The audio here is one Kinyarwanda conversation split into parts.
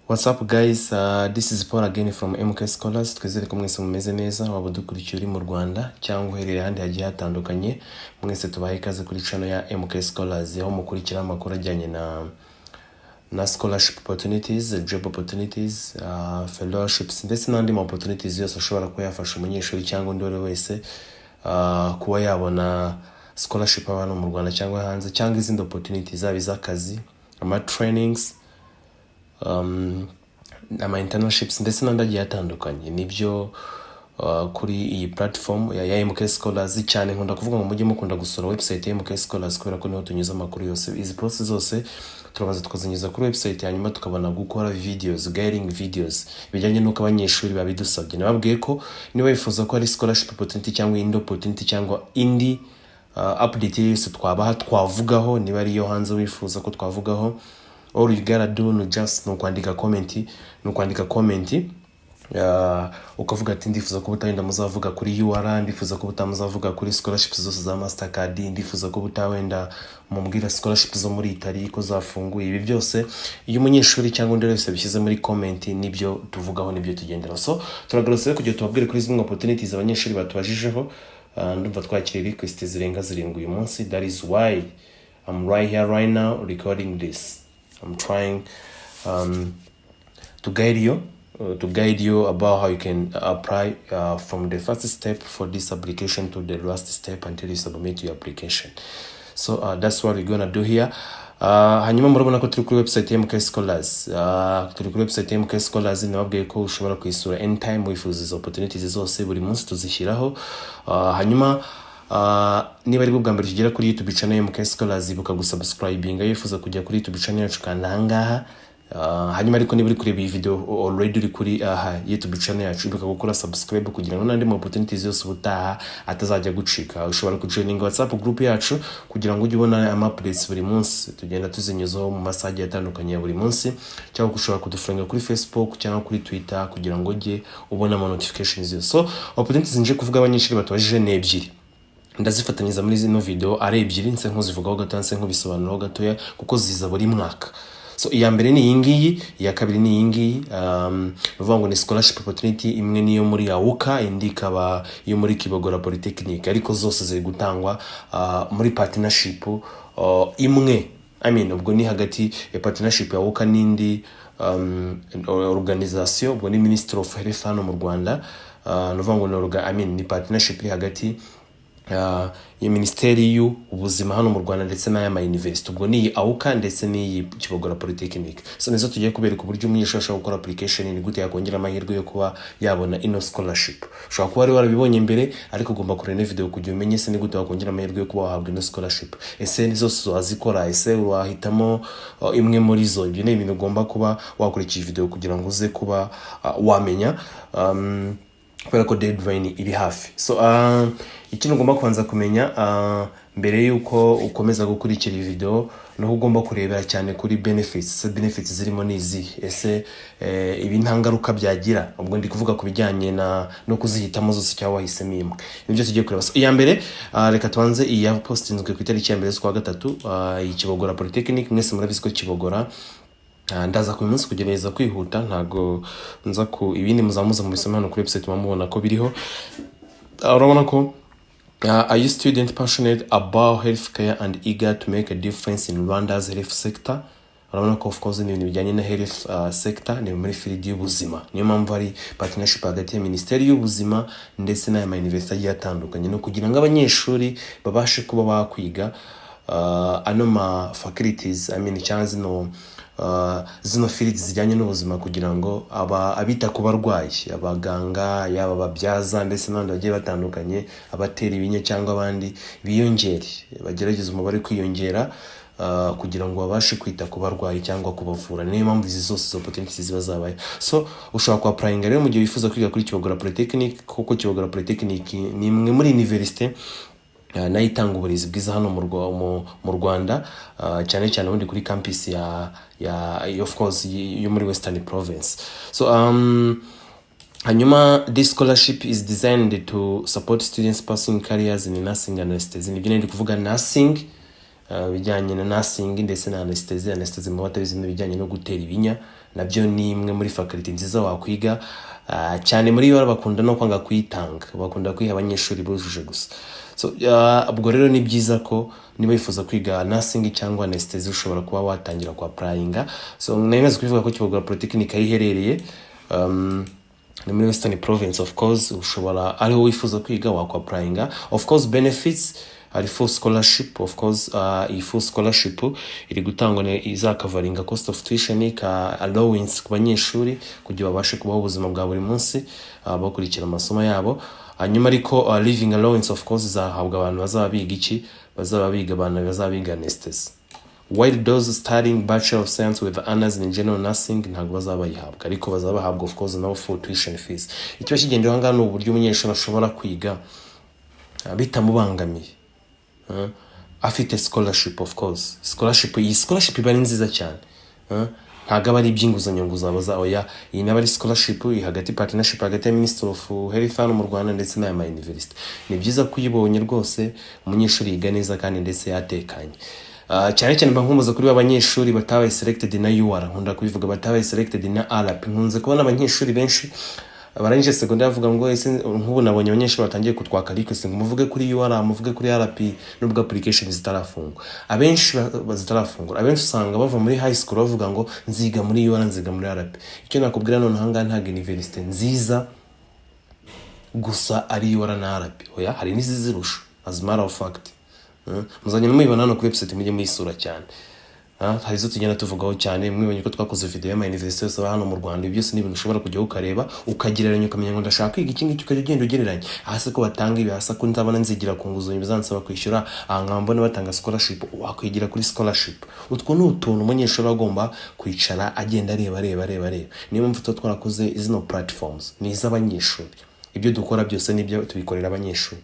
What's up guys, this is Paul again from MK Scholars. Twizere ko mwese mumeze neza, waba dukurikiye uri mu Rwanda cyangwa uherereye ahandi hagiye hatandukanye. Mwese tubahe ikaze kuri channel ya MK Scholars, aho mukurikira amakuru ajyanye na scholarship opportunities, job opportunities, fellowships ndetse n'andi opportunities yose ashobora kuba yafasha umunyeshuri cyangwa undi wese kuba yabona scholarship abantu mu Rwanda cyangwa hanze, cyangwa izindi opportunities zaba iz'akazi, ama trainings, ama internships ndetse n'andi agiye atandukanye. Nibyo kuri iyi platform ya MK Scholars. Cyane nkunda kuvuga ngo mujye mukunda gusura website ya MK Scholars kubera ko niho tunyuza amakuru yose. Izi process zose turabaza tukazinyuza kuri website, hanyuma tukabona gukora videos, guiding videos bijyanye n'uko abanyeshuri babidusabye. Nababwiye ko niba wifuza ko ari scholarship opportunity cyangwa indi opportunity cyangwa indi update yose twavugaho, niba ari yo hanze wifuza ko twavugaho, all you gotta do no just no kwandika comment, ukavuga ati ndifuza ko butawenda muzavuga kuri UR, ndifuza ko butamuzavuga kuri scholarships zose za Mastercard, ndifuza ko butawenda mumbwira scholarship zo muri Italy ko zafunguye. Ibi byose iyo umunyeshuri cyangwa undi wese bishyize muri comment nibyo tuvugaho, nibyo tugendera. So turagarutse kugira tubabwire kuri zimwe opportunities abanyeshuri batubajijeho. Ndumva twakiriye request zirenga 7 uyu munsi. That is why I'm right here right now recording this. I'm trying to guide you about how you can apply from the first step for this application to the last step until you submit your application. So that's what we're gonna do here. Hanyuma murabona ko turi kuri website ya MK Scholars. Turi kuri website ya MK Scholars, nababwiye ko ushobora kuyisura anytime wifuza izo opportunities zose, buri munsi tuzishyiraho. Hanyuma niba ari bwa mbere tugera kuri YouTube channel ya MK Scholars, ibuka gusubscribinga. Yifuza kujya kuri YouTube channel yacu kanda ahangaha. Hanyuma ariko niba uri kureba iyi video already uri kuri YouTube channel yacu, ibuka gukora subscribe kugira ngo n'andi opportunities yose ubutaha atazajya gucika. Ushobora kujoininga WhatsApp group yacu kugira ngo ujye ubona ama updates buri munsi tugenda tuzinyuzaho mu masaha atandukanye ya buri munsi, cyangwa ushobora kudufunga kuri Facebook cyangwa kuri Twitter kugira ngo ujye ubona ama notifications yose. So opportunities nje kuvuga abanyeshuri batubajije ni ebyiri, ndazifatanyiriza muri zino video ari ebyiri, nse nkuzivugaho gato, nse nkubisobanuraho gatoya kuko ziza buri mwaka. So iya mbere ni iyi ngiyi, iya kabiri ni iyi ngiyi. Bavuga ngo ni scholarship opportunity, imwe niyo muri Auca, indi ikaba iyo muri Kibogora Polytechnic, ariko zose ziri gutangwa muri partnership imwe. Ubwo ni hagati ya partnership ya Auca n'indi organization, ubwo ni Ministry of Health hano mu Rwanda. Bavuga ngo ni partnership iri hagati ya Ministeri y'Ubuzima hano mu Rwanda ndetse n'aya university. Ubwo ni Auca ndetse n'iyi Kibogora Polytechnic. So nizo tugiye kubereka uburyo umunyeshuri ashobora gukora application, ni gute yakongera amahirwe yo kuba yabona ino scholarship. Ushobora kuba warabibonye mbere, ariko ugomba kureba video kugira umenye se ni gute wakongera amahirwe yo kuba wahabwa ino scholarship. Ese nizo wazikora, ese wahitamo imwe muri zo. Ibyo ni ibintu ugomba kuba wakurikije video kugira ngo uze kuba wamenya, kubera ko deadline iri hafi. So ikintu ugomba kubanza kumenya mbere yuko ukomeza gukurikira iyi video, no ugomba kurebera cyane kuri benefits. Benefits zirimo nizi, ese ibi ntangaruka byagira. Ubwo ndi kuvuga ku bijyanye no kuzihitamo zose cyangwa wahisemo imwe. Nibyo tugiye kureba. So iya mbere reka tubanze iya postinzwe ku itariki ya mbere z'ukwa gatatu, iyi Kibogora Polytechnic. Mwese murabizi ko Kibogora ndaza ku munsi kugereza kwihuta, ntago nza ku ibindi muzamuza mu bisoma hano kuri website mubona ko biriho. Urabona ko are you student passionate about healthcare and eager to make a difference in Rwanda's health sector? Urabona ko of course ni ibintu bijyanye na health sector, ni muri field y'ubuzima. Niyo mpamvu ari partnership hagati ya Ministeri y'Ubuzima ndetse n'aya university yatandukanye, no kugira ngo abanyeshuri babashe kuba bakwiga ano ma faculties, cyangwa zino fields zijyanye n'ubuzima, kugira ngo abita ku barwayi, abaganga, yaba ababyaza ndetse n'abandi bagiye batandukanye, abatera ibinya cyangwa abandi biyongere, bagerageza umubare kwiyongera kugira ngo babashe kwita ku barwayi cyangwa kubavura. Niyo mpamvu izi zose opportunities ziba zabaye. So ushobora ku applyinga rero mu gihe wifuza kwiga kuri Kibogora Polytechnic, kuko Kibogora Polytechnic ni imwe muri university nayo itanga uburezi bwiza hano mu Rwanda, cyane cyane ubundi kuri campus ya of course yo muri Western Province. So hanyuma this scholarship is designed to support students pursuing careers in nursing and anesthesia. Nibyo ndi kuvuga nursing, bijyanye na nursing ndetse na anesthesia. Anesthesia mu batabizi n'ibijyanye no gutera ibinya nabyo ni imwe muri faculty nziza wakwiga. Cyane muri yo bakunda no kwanga kuyitanga, bakunda kwiha abanyeshuri bujuje gusa. So ubwo rero ni byiza ko niba yifuza kwiga nursing cyangwa anesthesia ushobora kuba watangira kwa applyinga. So nayemaze kuvuga ko Kibogora Polytechnic yiherereye ni muri Western Province. Of course ushobora ariho wifuza kwiga wakwa applyinga. Of course benefits ari full scholarship. Of course iyi full scholarship iri gutangwa izakavaringa cost of tuition ka allowance ku banyeshuri kugira babashe kubaho ubuzima bwa buri munsi bakurikira amasomo yabo. Hanyuma ariko living allowance of course zahabwa abantu bazaba biga iki, bazaba biga abantu bazaba biga anesthesia. While those studying Bachelor of Science with honors in general nursing ntabwo bazaba yihabwa, ariko bazaba bahabwa of course no full tuition fees. Icyo kigendeho ngano uburyo umunyeshuri ashobora kwiga bitamubangamiye afite scholarship. Of course scholarship iba ari nziza cyane, ntago aba ari iby'inguzanyo nguzabaza oya. Iyi naba ari scholarship hagati partnership hagati ya Ministry of Health hano mu Rwanda ndetse na university. Ni byiza kuyibonye rwose umunyeshuri yiga neza kandi ndetse yatekanye. Cyane cyane bankumuza kuri abanyeshuri batabaye selected na UR, nkunda kubivuga batabaye selected na RP. Nkunze kubona abanyeshuri benshi barangije secondaire bavuga ngo ese nk'ubu nabonye abanyeshuri batangiye kutwaka request ngo muvuge kuri UR muvuge kuri RP nubwo application zitarafungwa. Abenshi zitarafungura, abenshi usanga bava muri high school bavuga ngo nziga muri UR nziga muri RP. Icyo nakubwira none hanga ntago university nziza gusa ari UR na RP, oya hari n'izizirusha. As a matter of fact muzanye n'umubibona hano kuri website mujye muyisura cyane. Hari zo tugenda tuvugaho cyane, mwibonye ko twakoze video ya university yose hano mu Rwanda. Byose ni ibintu ushobora kujya ukareba ukagereranya ukamenya ngo ndashaka kwiga iki ngiki, ukajya ugenda ugereranya hasi ko batanga ibi, hasi ko nzabona nzigira ku nguzanyo bizansaba kwishyura, nkambona batanga scholarship wakwigira kuri scholarship. Utwo ni utuntu umunyeshuri agomba kwicara agenda areba. Niyo mpamvu twarakoze izino platforms ni iz'abanyeshuri. Ibyo dukora byose nibyo tubikorera abanyeshuri,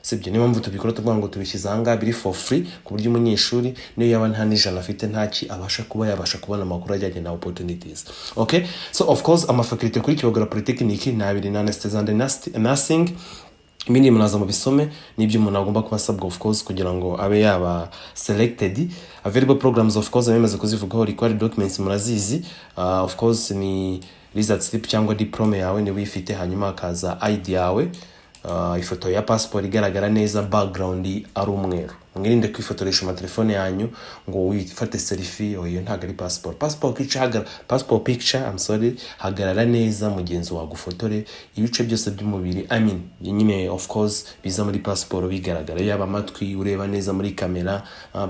sibyo? Niyo mpamvu tubikora tuvuga ngo tubishyize ahangaha biri for free ku buryo umunyeshuri niyo yaba nta n'ijana afite ntaki abasha kubona amakuru ajyanye na opportunities. Okay, so of course amafaculty kuri Kibogora Polytechnic ni abiri na anesthesia and nursing. Ibindi munaza mu bisome nibyo umuntu agomba kuba asabwa of course kugira ngo abe yaba selected. Available programs of course bamaze kuzivugaho. Required documents murazizi, of course ni result slip cyangwa diploma yawe ni wifite, hanyuma akaza ID yawe, ifoto ya passport igaragara neza, background ari umweru. Mwirinde kwifotoresha amatelefone yanyu ngo wifate selfie, oyo ntago ari passport picture hagarara neza mugenzi wagufotore ibice byose by'umubiri. Nyine of course biza muri passport bigaragara, yaba amatwi ureba neza muri kamera,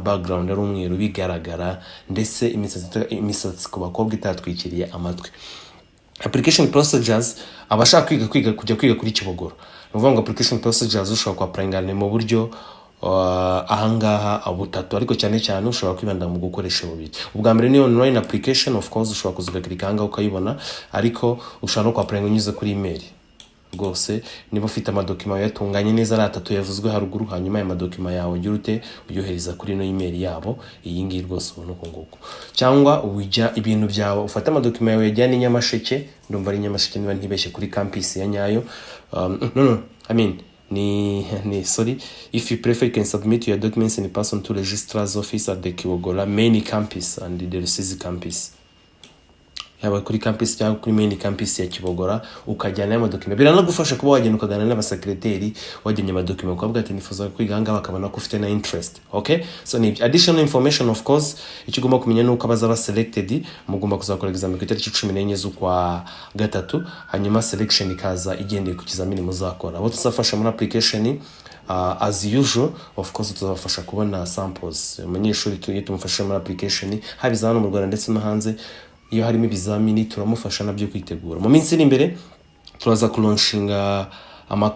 background ari umweru bigaragara, ndetse imisatsi ku bakobwa itatwikiriye amatwi. Application procedures abashaka kujya kwiga kuri Kibogora, nuvuga ngo application procedures ushobora kwa applyinga mu buryo ahangaha abutatu, ariko cyane cyane ushobora kwibanda mu gukoresha bubiri. Ubwa mbere ni online application, of course ushobora kuzugakirika hanga ukayibona, ariko ushobora no kwa applyinga unyuze kuri email. Rwose niba ufite amadokima yatunganye neza ari atatu yavuzwe haruguru, hanyuma aya madokima yawe ugira ute uyohereza kuri no email yabo, iyi ngiyi rwose ubona uko nguko. Cyangwa ujya ibintu byawe ufata amadokima yawe yajyana i Nyamasheke, ndumva ari Nyamasheke niba ntibeshye kuri campus ya Nyayo. Sorry, if you prefer you can submit your documents in person to registrar's office at the Kibogora main campus and the Rusizi campus. Yaba kuri campus cyangwa kuri main campus ya Kibogora ukajyana amadokima. Biranagufasha kuba wagenda ukagana n'abasekreteri wajyanye amadokima ukavuga ati nifuza kwiga hanga bakabona ko ufite na interest. Okay, so ni additional information of course ikigomba kumenya nuko abazaba selected mugomba kuzakora exam ku itariki 14 z'ukwa gatatu, hanyuma selection ikaza igendeye ku kizamini muzakora. Abo tuzafasha muri application as usual of course tuzafasha kubona samples. Umunyeshuri tumufasha muri application habiza hano mu Rwanda ndetse no hanze. Iyo harimo ibizamini turamufasha nabyo kwitegura. Mu minsi iri imbere turaza kulauncinga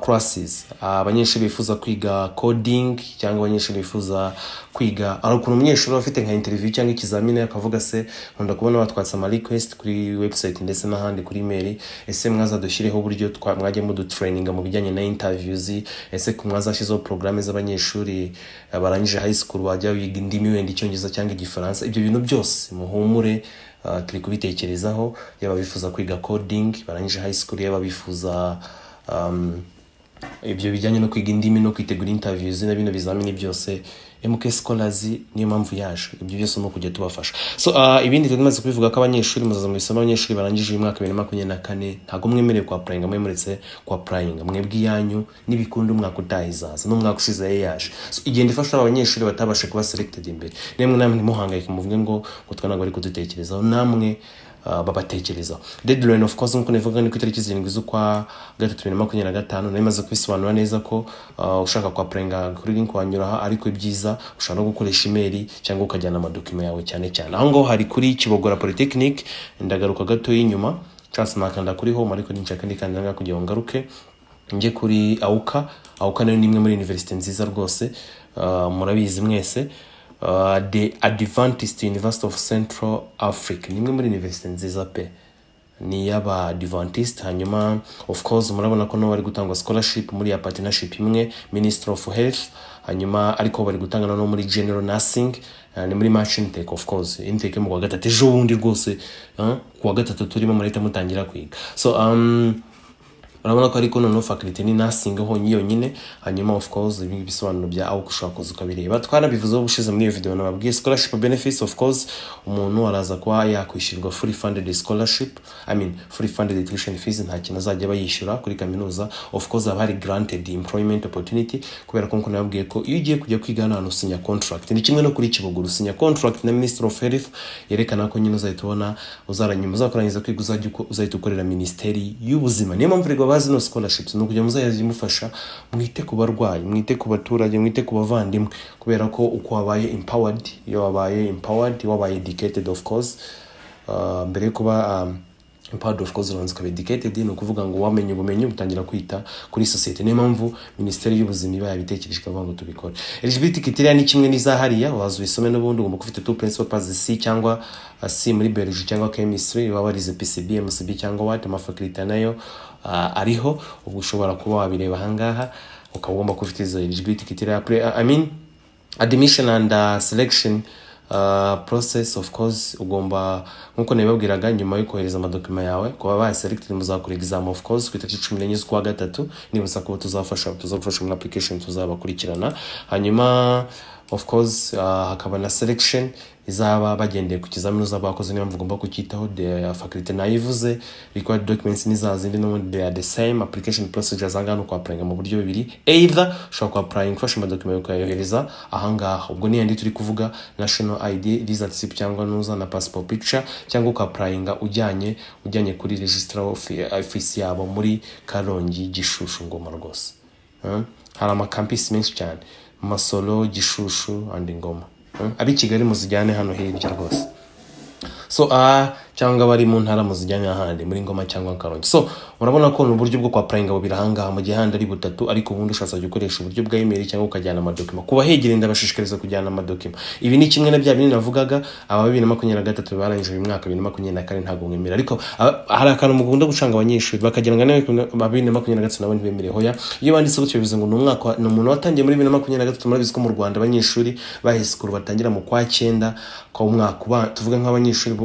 classes. Abanyeshuri bifuza kwiga coding cyangwa abanyeshuri bifuza kwiga ari ukuntu umunyeshuri afite nka interview cyangwa ikizamini akavuga se nkunda kubona batwatsa ama request kuri website ndetse n'ahandi kuri email, ese mwaza dushyireho uburyo mwajye mu training mu bijyanye na interviews, ese kumwazashizeho programme z'abanyeshuri barangije high school bajya wiga indimi wenda icyongereza cyangwa igifaransa. Ibyo bintu byose muhumure turi kubitekerezaho. Yaba bifuza kwiga coding barangije high school, yaba bifuza ibyo bijyanye no kwiga indimi no kwitegura interviews na bino bizamini byose MK Scholars niyo mpamvu yaje. Ibyo byose no kujya tubafasha. So ibindi tumaze kubivuga ko abanyeshuri muzaza mu isomo abanyeshuri barangije uyu mwaka 2024 ntago mwemerewe kwa applying, mwemuretse kwa applying mwebwe yanyu nibikunda umwaka utahizaza n'umwaka ushize yaje. So igenda ifasha abanyeshuri batabashe kuba selected imbere. Nemwe namwe ntimuhangayike muvuge ngo twanago ari kudutekerezaho, namwe babatekereza. Deadline of course nkuko nivuga ni ku itariki 7 z'ukwa 2025 namaze kwisobanura neza ko ushaka kwa applyinga kuri link wanyuraha, ariko ibyiza ushaka no gukoresha email cyangwa ukajyana amadokima yawe cyane cyane. Aho ngaho hari kuri Kibogora Polytechnic, ndagaruka gato y'inyuma chance nakanda kuri home, ariko ninshaka ndikanda kugira ngo ngaruke nje kuri Auca. Auca nayo ni imwe muri university nziza rwose, murabizi mwese. The Adventist University of Central Africa nimwe muri university nziza pe, ni yaba Adventist. Hanyuma of course murabona ko no bari gutanga scholarship muri ya partnership imwe Ministry of Health, hanyuma ariko bari gutanga no muri General Nursing, ni muri machine tech. Of course intake mu kwa gatatu ejo bundi rwose, kwa gatatu turimo muri mutangira kwiga. So urabona ko ariko no faculty ni nursing ho nyine. Hanyuma of course ibingi bisobanuro bya aho ushaka kuzuka bireba twarabivuze ubushize muri iyo video nababwiye scholarship benefits. Of course umuntu araza kwa yakwishyurwa fully funded scholarship, fully funded tuition fees, nta kintu azajya bayishyura kuri kaminuza. Of course abari granted employment opportunity, kubera ko nababwiye ko iyo ugiye kujya kwiga hano usinya contract, ni kimwe no kuri Kibogora usinya contract na Ministry of Health yerekana ko nyine uzahitubona uzaranyuma uzakorangiza kwiga uzahita ukorera Ministeri y'Ubuzima. Niyo mpamvu bazi no scholarships no kujya muzayazi mufasha, mwite ku barwayi, mwite ku baturage, mwite ku bavandimwe, kubera ko uko wabaye empowered, iyo wabaye empowered wabaye educated. Of course mbere kuba empowered of course uranze kuba educated, no kuvuga ngo wamenye ubumenyi utangira kwita kuri society. Niyo mpamvu Ministeri y'Ubuzima iba yabitekereje kavuga ngo tubikore. LGBT criteria ni kimwe n'izahariya, wazwisome n'ubundi ugomba kufite 2 principal passes C cyangwa C muri biology cyangwa chemistry, waba arize PCB, MCB cyangwa what amafaculty nayo ariho. Ubwo ushobora kuba wabireba hangaha ukagomba kufite izo LGBT criteria. Admission and selection process. Of course ugomba nkuko nababwiraga nyuma yo kohereza amadokima yawe kuba ba selected muzakora exam. Of course ku itariki 14 z'ukwa gatatu nibusa ko tuzagufasha muri application tuzabakurikirana. Hanyuma of course hakaba na selection izaba bagendeye ku kizamini uzabakoze, niyo mvuga kukitaho. The faculty nayivuze required documents nizazindi no they are the same. Application procedures angano kwa applying mu buryo bibiri, either ushobora kwa applying fashion document ukayohereza ahangaha. Ubwo ni yandi turi kuvuga national ID, visa receipt cyangwa nuza na passport picture, cyangwa uka applying ujyanye kuri registrar office yabo muri Karongi, Gishushu, Ngoma rwose. Hari ama campus menshi cyane, Masoro, Gishushu and Ngoma. Abi Kigali muzijyane hano hirya rwose. So cyangwa bari mu ntara muzijyane ahandi muri Ngoma cyangwa Karongi. So urabona ko n'uburyo bwo kwa applying abo birahanga mu gihanda ari butatu, ariko ubundi ushaka gukoresha uburyo bwa email cyangwa ukajyana amadokima. Kuba hegereye ndabashishikariza kujyana amadokima. Ibi ni kimwe na bya bindi navugaga aba 2023 barangije uyu mwaka 2024 ntago mwemera, ariko hari akantu mugunda gucanga abanyeshuri bakagira ngo nawe 2023 nabo ntibemere hoya. Iyo banditse gutyo bivuze ngo n'umwaka n'umuntu watangiye muri 2023 murabizi ko mu Rwanda abanyeshuri bahiskuru batangira mu kwa 9 kwa umwaka tuvuga nk'abanyeshuri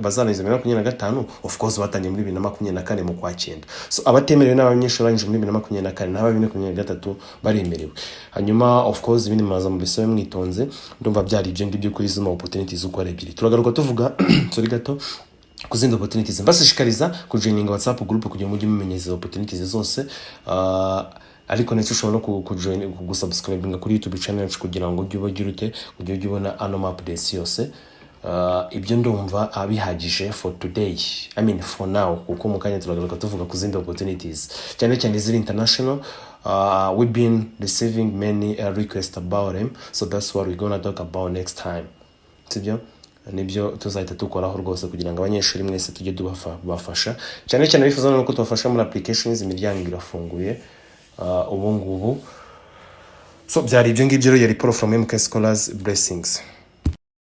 bazanize 2025. Of course batangiye muri 2024 mu kwa 9. So abatemerewe n'abanyeshuri barangije muri 2024 n'aba 2023 baremerewe. Hanyuma of course ibindi maza mu bisobe mwitonze, ndumva byari ibyo ngibyo kuri zuma opportunities uko ari ebyiri. Turagaruka tuvuga sorry gato kuzindi opportunities. Mbashishikariza kujoininga WhatsApp group kugira ngo mujye mumenyeza opportunities zose. Ariko ndetse ushobora no kujoin kugusubscribinga kuri YouTube channel yacu kugira ngo ujye ubona ano updates yose. Ibyo ndumva abihagije for today, for now, kuko mukanya turagaruka tuvuga kuzindi opportunities cyane cyane ziri international. We've been receiving many requests about them, so that's what we're gonna talk about next time. Sibyo nibyo tuzahita tukoraho rwose kugira ngo abanyeshuri mwese tujye dubafasha cyane cyane bifuza no kutubafasha muri applications. Imiryango irafunguye ubu ngubu. So byari ibyo ngibyo rero, yari Paul from MK Scholars. Blessings.